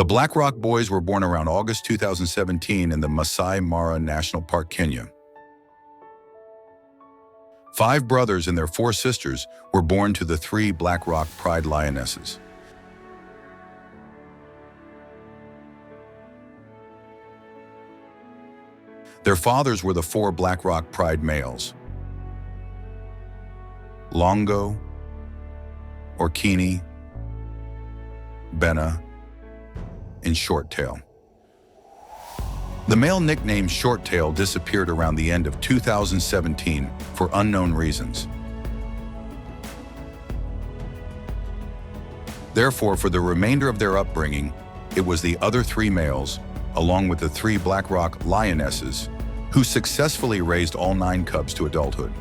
Black Rock Boys were born around August 2017 in the Masai Mara National Park, Kenya. 5 brothers and their 4 sisters were born to the 3 Black Rock Pride lionesses. Their fathers were the 4 Black Rock Pride males: Longo, Orkini, Benna, and Shorttail. The male nickname Shorttail disappeared around the end of 2017 for unknown reasons. Therefore, for the remainder of their upbringing, it was the other 3 males, along with the 3 Black Rock lionesses, who successfully raised all 9 cubs to adulthood.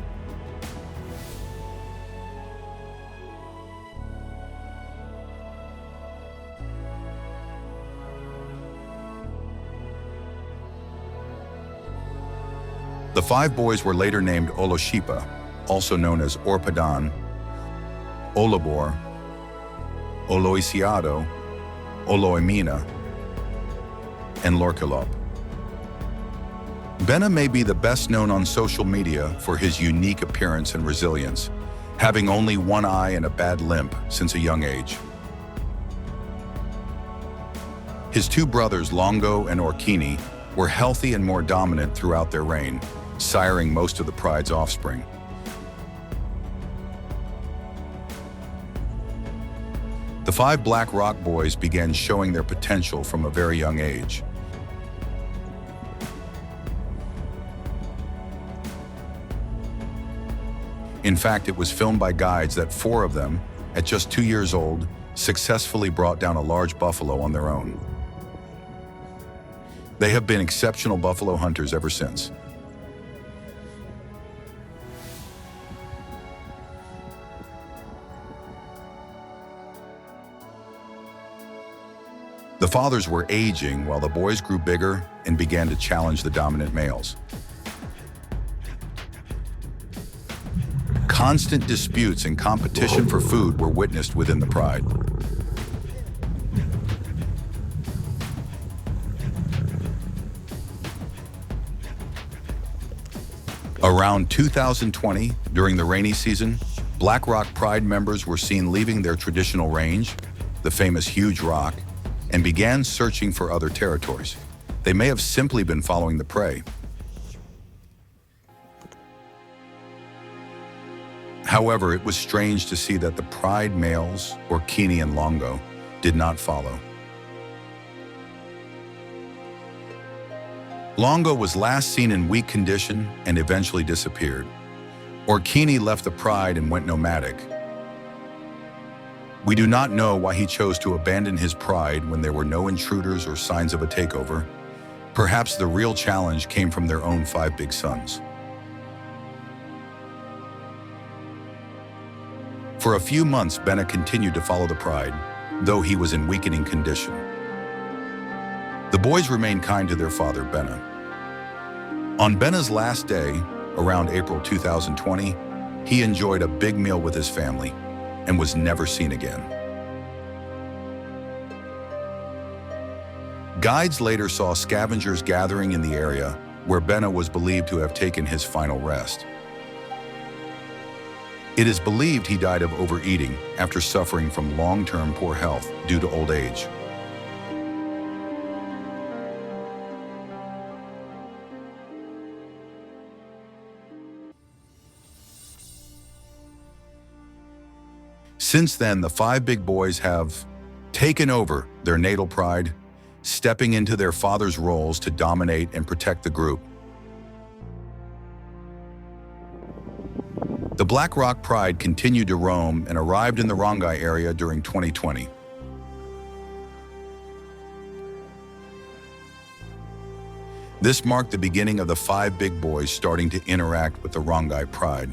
The 5 boys were later named Oloshipa, also known as Orpadan, Olobor, Oloisiado, Oloimina, and Lorkelop. Benna may be the best known on social media for his unique appearance and resilience, having only one eye and a bad limp since a young age. His 2 brothers, Longo and Orkini, were healthy and more dominant throughout their reign, siring most of the Pride's offspring. The 5 Black Rock boys began showing their potential from a very young age. In fact, it was filmed by guides that 4 of them, at just 2 years old, successfully brought down a large buffalo on their own. They have been exceptional buffalo hunters ever since. The fathers were aging while the boys grew bigger and began to challenge the dominant males. Constant disputes and competition for food were witnessed within the pride. Around 2020, during the rainy season, Black Rock Pride members were seen leaving their traditional range, the famous Huge Rock, and began searching for other territories. They may have simply been following the prey. However, it was strange to see that the Pride males, Orkini and Longo, did not follow. Longo was last seen in weak condition and eventually disappeared. Orkini left the Pride and went nomadic. We do not know why he chose to abandon his pride when there were no intruders or signs of a takeover. Perhaps the real challenge came from their own 5 big sons. For a few months, Benna continued to follow the pride, though he was in weakening condition. The boys remained kind to their father, Benna. On Benna's last day, around April 2020, he enjoyed a big meal with his family and was never seen again. Guides later saw scavengers gathering in the area where Benna was believed to have taken his final rest. It is believed he died of overeating after suffering from long-term poor health due to old age. Since then, the 5 big boys have taken over their natal pride, stepping into their father's roles to dominate and protect the group. The Black Rock Pride continued to roam and arrived in the Rongai area during 2020. This marked the beginning of the 5 big boys starting to interact with the Rongai Pride.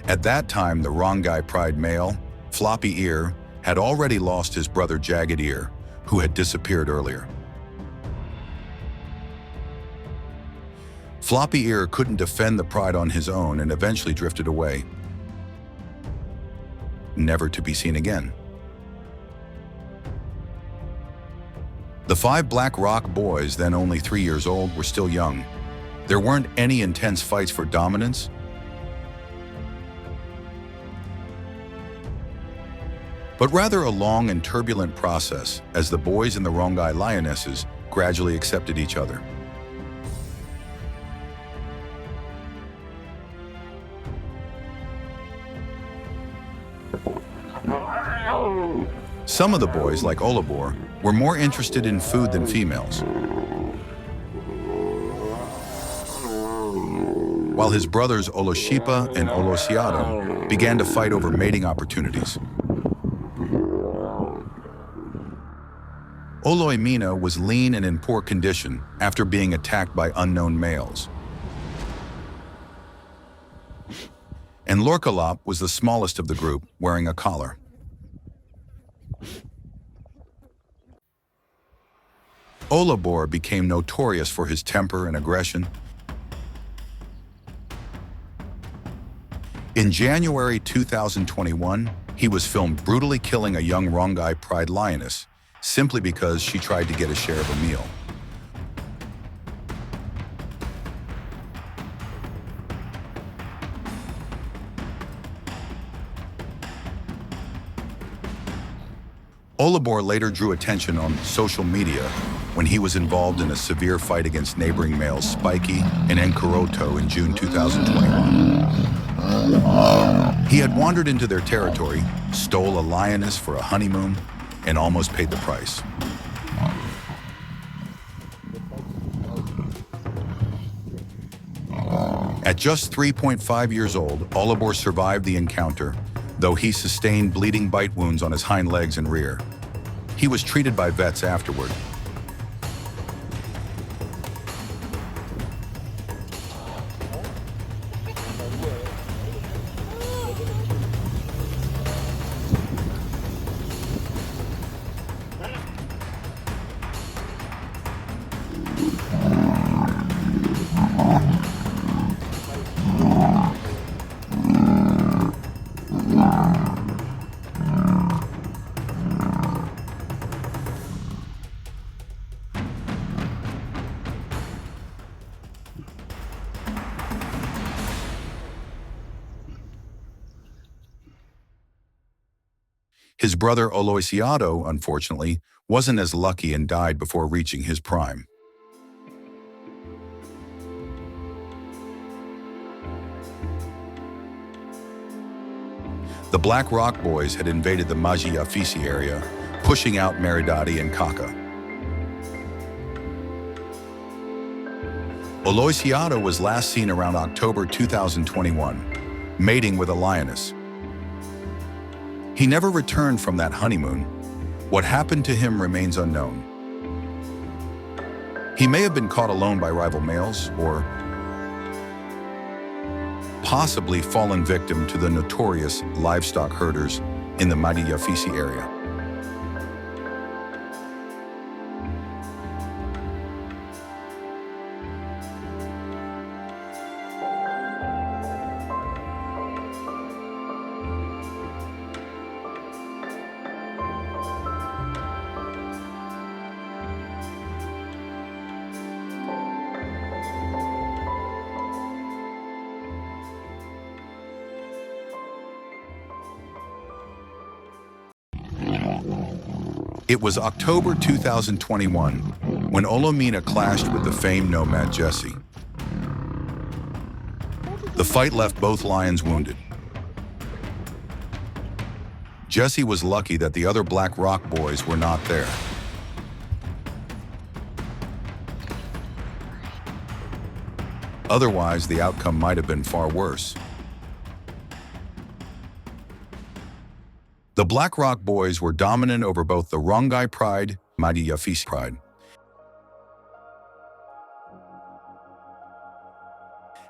At that time, the Rongai Pride male, Floppy Ear, had already lost his brother Jagged Ear, who had disappeared earlier. Floppy Ear couldn't defend the pride on his own and eventually drifted away, never to be seen again. The 5 Black Rock boys, then only 3 years old, were still young. There weren't any intense fights for dominance, but rather a long and turbulent process as the boys and the Rongai lionesses gradually accepted each other. Some of the boys, like Olabor, were more interested in food than females, while his brothers Oloshipa and Olosiado began to fight over mating opportunities. Oloimina was lean and in poor condition after being attacked by unknown males. And Lorkalop was the smallest of the group, wearing a collar. Olabor became notorious for his temper and aggression. In January 2021, he was filmed brutally killing a young Rongai pride lioness simply because she tried to get a share of a meal. Olabor later drew attention on social media when he was involved in a severe fight against neighboring males Spiky and Enkuroto in June 2021. He had wandered into their territory, stole a lioness for a honeymoon, and almost paid the price. At just 3.5 years old, Olabor survived the encounter, though he sustained bleeding bite wounds on his hind legs and rear. He was treated by vets afterward. His brother Oloisiado, unfortunately, wasn't as lucky and died before reaching his prime. The Black Rock boys had invaded the Maji-Yafisi area, pushing out Meridati and Kaka. Oloisiado was last seen around October 2021, mating with a lioness. He never returned from that honeymoon. What happened to him remains unknown. He may have been caught alone by rival males, or possibly fallen victim to the notorious livestock herders in the Maji-Yafisi area. It was October 2021 when Olomina clashed with the famed nomad Jesse. The fight left both lions wounded. Jesse was lucky that the other Black Rock boys were not there. Otherwise, the outcome might have been far worse. The Black Rock boys were dominant over both the Rongai pride and Maji-Yafisi pride.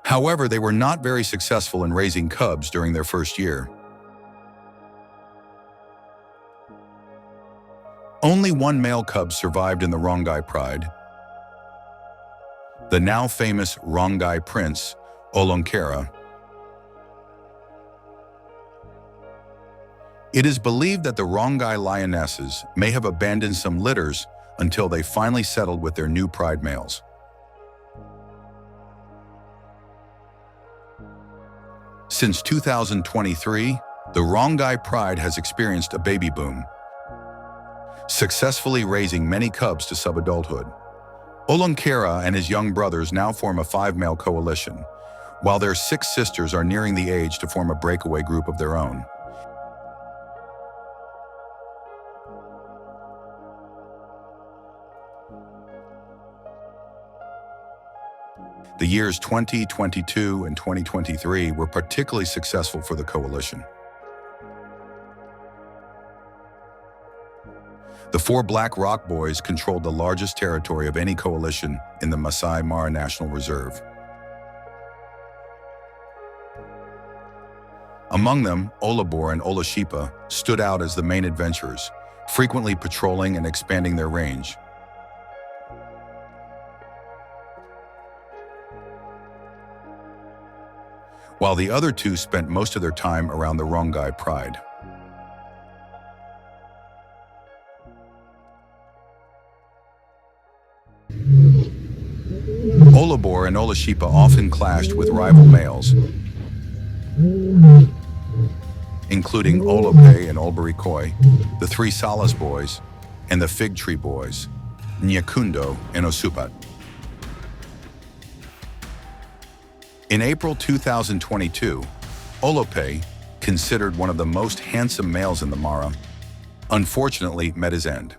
However, they were not very successful in raising cubs during their first year. Only one male cub survived in the Rongai pride. the now famous Rongai prince, Olonkera. It is believed that the Rongai lionesses may have abandoned some litters until they finally settled with their new pride males. Since 2023, the Rongai pride has experienced a baby boom, successfully raising many cubs to sub-adulthood. Olonkera and his young brothers now form a 5-male coalition, while their 6 sisters are nearing the age to form a breakaway group of their own. The years 2022 and 2023 were particularly successful for the coalition. The 4 Black Rock Boys controlled the largest territory of any coalition in the Masai Mara National Reserve. Among them, Olabor and Olashipa stood out as the main adventurers, frequently patrolling and expanding their range. While the other 2 spent most of their time around the Rongai pride. Olabor and Olashipa often clashed with rival males, including Olope and Olbarikoi, the 3 Salas boys, and the Fig Tree boys, Nyakundo and Osupat. In April 2022, Olope, considered one of the most handsome males in the Mara, unfortunately met his end.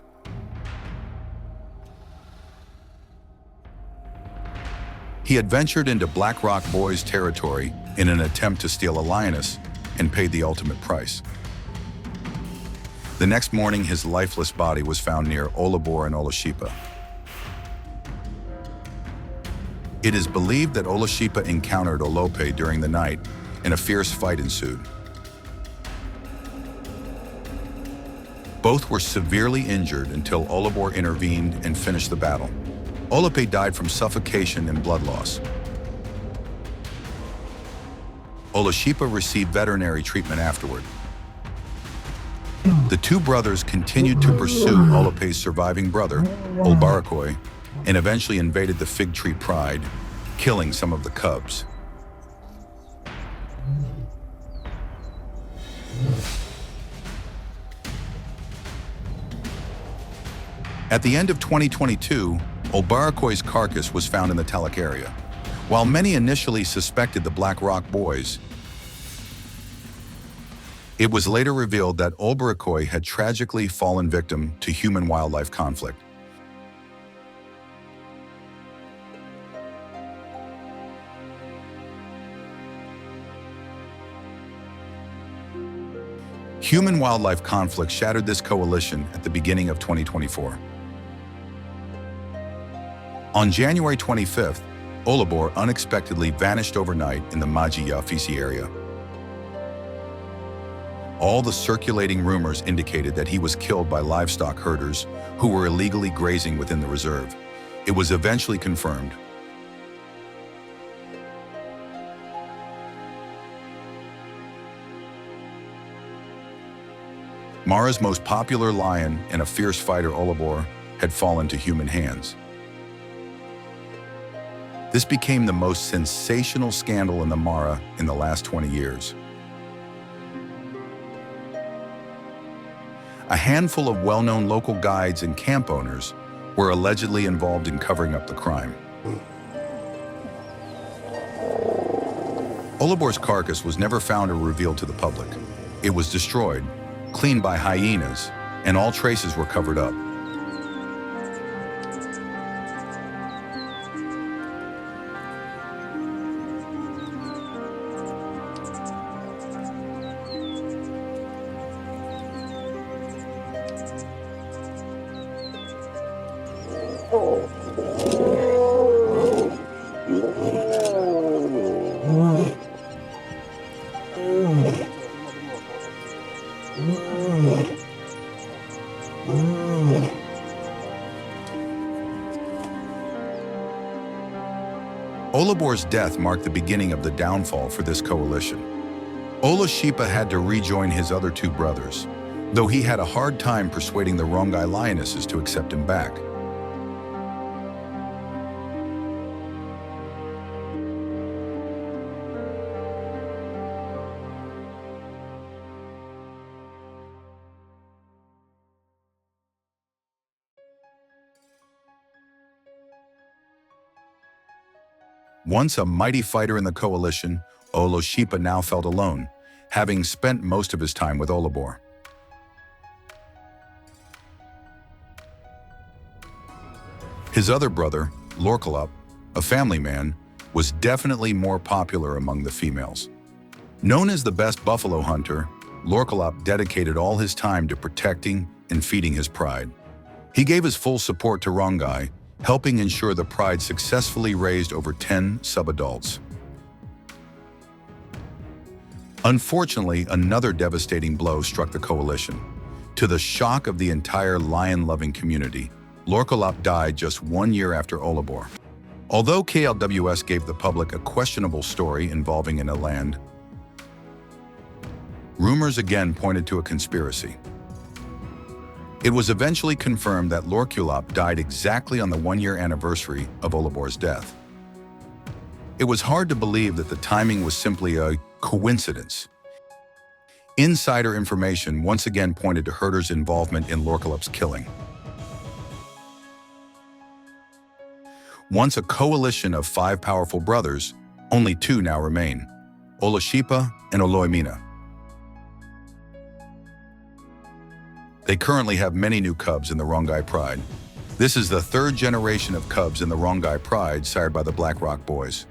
He adventured into Black Rock Boys' territory in an attempt to steal a lioness and paid the ultimate price. The next morning, his lifeless body was found near Olabor and Olashipa. It is believed that Olashipa encountered Olope during the night, and a fierce fight ensued. Both were severely injured until Olabor intervened and finished the battle. Olope died from suffocation and blood loss. Olashipa received veterinary treatment afterward. The 2 brothers continued to pursue Olope's surviving brother, Olbarikoi, and eventually invaded the Fig Tree Pride, killing some of the cubs. At the end of 2022, Olbarikoi's carcass was found in the Talak area. While many initially suspected the Black Rock Boys, it was later revealed that Olbarikoi had tragically fallen victim to human-wildlife conflict. Human-wildlife conflict shattered this coalition at the beginning of 2024. On January 25th, Olabor unexpectedly vanished overnight in the Maji Yafisi area. All the circulating rumors indicated that he was killed by livestock herders who were illegally grazing within the reserve. It was eventually confirmed. Mara's most popular lion and a fierce fighter, Olabor, had fallen to human hands. This became the most sensational scandal in the Mara in the last 20 years. A handful of well-known local guides and camp owners were allegedly involved in covering up the crime. Olabor's carcass was never found or revealed to the public. It was destroyed, cleaned by hyenas, and all traces were covered up. Olubor's death marked the beginning of the downfall for this coalition. Oloshipa had to rejoin his other two brothers, though he had a hard time persuading the Rongai lionesses to accept him back. Once a mighty fighter in the coalition, Oloshipa now felt alone, having spent most of his time with Olobor. His other brother, Lorkalop, a family man, was definitely more popular among the females. Known as the best buffalo hunter, Lorkalop dedicated all his time to protecting and feeding his pride. He gave his full support to Rongai, helping ensure the pride successfully raised over 10 subadults. Unfortunately, another devastating blow struck the coalition. To the shock of the entire lion-loving community, Lorkalop died just 1 year after Olobor. Although KLWS gave the public a questionable story involving an eland, rumors again pointed to a conspiracy. It was eventually confirmed that Lorkalop died exactly on the 1-year anniversary of Olobor's death. It was hard to believe that the timing was simply a coincidence. Insider information once again pointed to herders' involvement in Lorkalop's killing. Once a coalition of 5 powerful brothers, only 2 now remain: Oloshipa and Oloimina. They currently have many new cubs in the Rongai Pride. This is the 3rd generation of cubs in the Rongai Pride sired by the Black Rock Boys.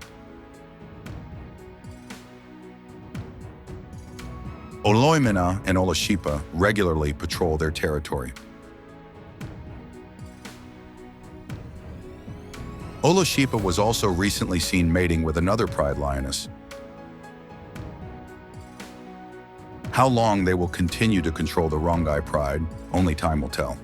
Oloimina and Oloshipa regularly patrol their territory. Oloshipa was also recently seen mating with another pride lioness. How long they will continue to control the Rongai Pride, only time will tell.